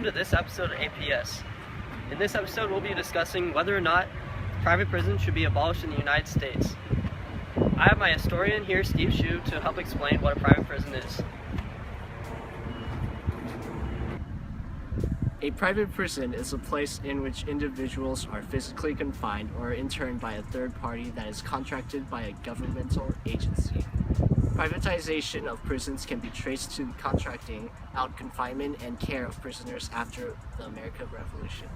to this episode of APS. In this episode, we'll be discussing whether or not private prisons should be abolished in the United States. I have my historian here, Steve Shu, to help explain what a private prison is. A private prison is a place in which individuals are physically confined or interned by a third party that is contracted by a governmental agency. Privatization of prisons can be traced to contracting out confinement and care of prisoners after the American Revolution.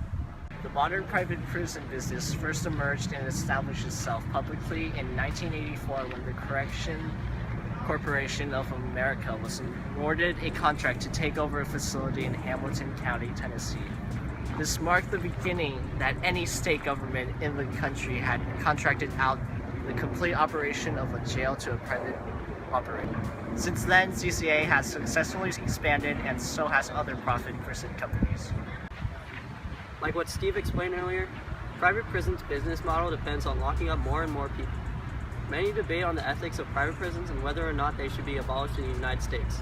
The modern private prison business first emerged and established itself publicly in 1984 when the Correction Corporation of America was awarded a contract to take over a facility in Hamilton County, Tennessee. This marked the beginning that any state government in the country had contracted out the complete operation of a jail to a private operator. Since then, CCA has successfully expanded, and so has other profit prison companies. Like what Steve explained earlier, private prisons' business model depends on locking up more and more people. Many debate on the ethics of private prisons and whether or not they should be abolished in the United States.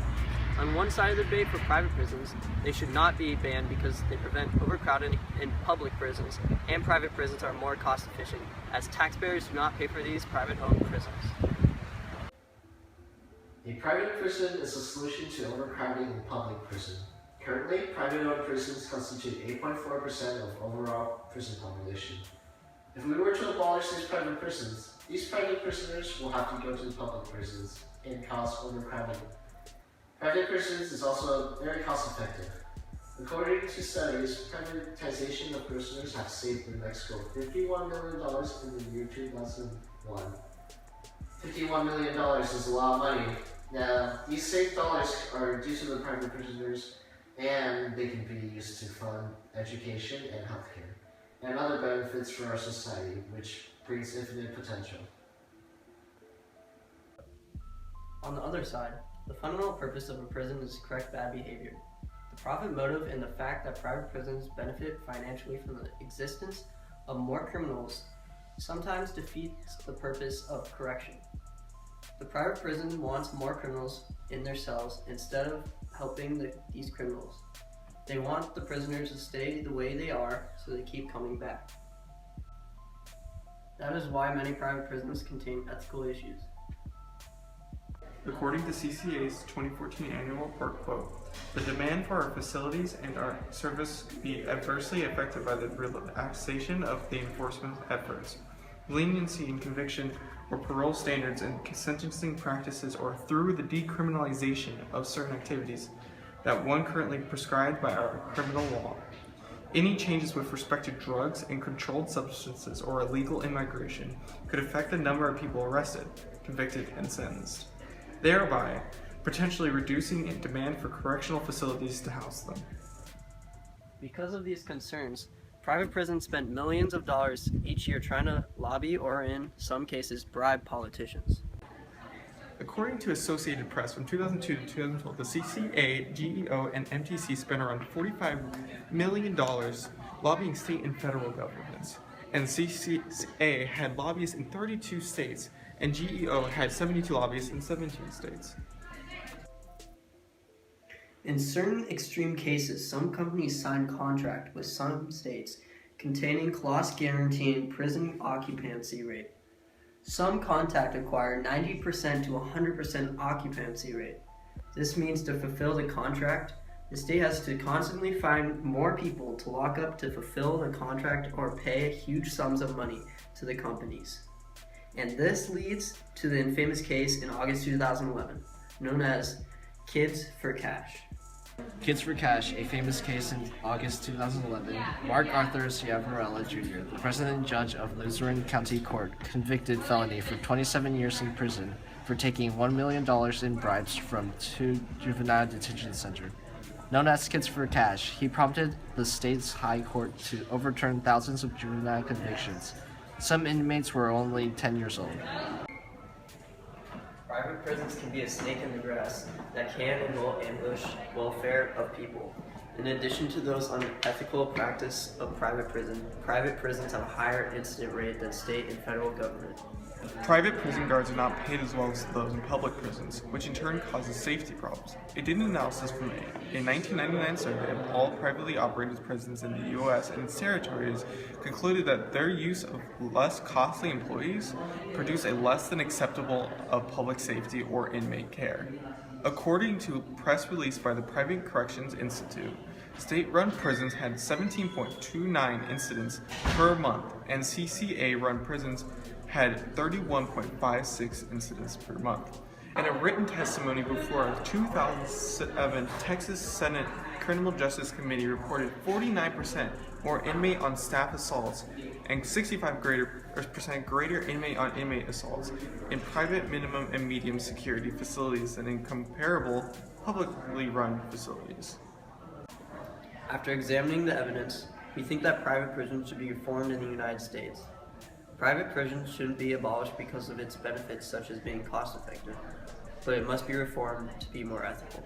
On one side of the debate for private prisons, they should not be banned because they prevent overcrowding in public prisons, and private prisons are more cost efficient, as taxpayers do not pay for these private-owned prisons. A private prison is a solution to overcrowding in public prison. Currently, private-owned prisons constitute 8.4% of overall prison population. If we were to abolish these private prisoners will have to go to the public prisons and cause overcrowding. Private prisons is also very cost-effective. According to studies, privatization of prisoners have saved Mexico $51 million in the year 2001. $51 million is a lot of money. Now, these saved dollars are due to the private prisoners, and they can be used to fund education and healthcare, and other benefits for our society, which brings infinite potential. On the other side, the fundamental purpose of a prison is to correct bad behavior. The profit motive and the fact that private prisons benefit financially from the existence of more criminals sometimes defeats the purpose of correction. The private prison wants more criminals in their cells instead of helping these criminals. They want the prisoners to stay the way they are so they keep coming back. That is why many private prisons contain ethical issues. According to CCA's 2014 annual report, quote, "The demand for our facilities and our service be adversely affected by the relaxation of the enforcement efforts, leniency in conviction or parole standards and sentencing practices, or through the decriminalization of certain activities that one currently prescribed by our criminal law. Any changes with respect to drugs and controlled substances or illegal immigration could affect the number of people arrested, convicted, and sentenced, thereby potentially reducing demand for correctional facilities to house them." Because of these concerns, private prisons spend millions of dollars each year trying to lobby or, in some cases, bribe politicians. According to Associated Press, from 2002 to 2012, the CCA, GEO, and MTC spent around $45 million lobbying state and federal governments. And CCA had lobbyists in 32 states, and GEO had 72 lobbyists in 17 states. In certain extreme cases, some companies sign contract with some states containing clause guaranteeing prison occupancy rate. Some contract require 90% to 100% occupancy rate. This means to fulfill the contract, the state has to constantly find more people to lock up to fulfill the contract or pay huge sums of money to the companies. And this leads to the infamous case in August 2011, known as Kids for Cash. Kids for Cash, a famous case in August 2011, Mark Arthur Ciavarella Jr., the president judge of Luzerne County Court, convicted felony for 27 years in prison for taking $1 million in bribes from two juvenile detention centers. Known as Kids for Cash, he prompted the state's high court to overturn thousands of juvenile convictions. Some inmates were only 10 years old. Private prisons can be a snake in the grass that can and will ambush welfare of people. In addition to those unethical practice of private prisons have a higher incident rate than state and federal government. Private prison guards are not paid as well as those in public prisons, which in turn causes safety problems. A data analysis from a 1999 survey of all privately operated prisons in the U.S. and its territories concluded that their use of less costly employees produce a less than acceptable of public safety or inmate care. According to a press release by the Private Corrections Institute, state-run prisons had 17.29 incidents per month, and CCA-run prisons had 31.56 incidents per month. In a written testimony before a 2007 Texas Senate Criminal Justice Committee reported 49% more inmate on staff assaults and 65% greater inmate on inmate assaults in private minimum and medium security facilities than in comparable publicly run facilities. After examining the evidence, we think that private prisons should be reformed in the United States. Private prisons shouldn't be abolished because of its benefits such as being cost effective, but it must be reformed to be more ethical.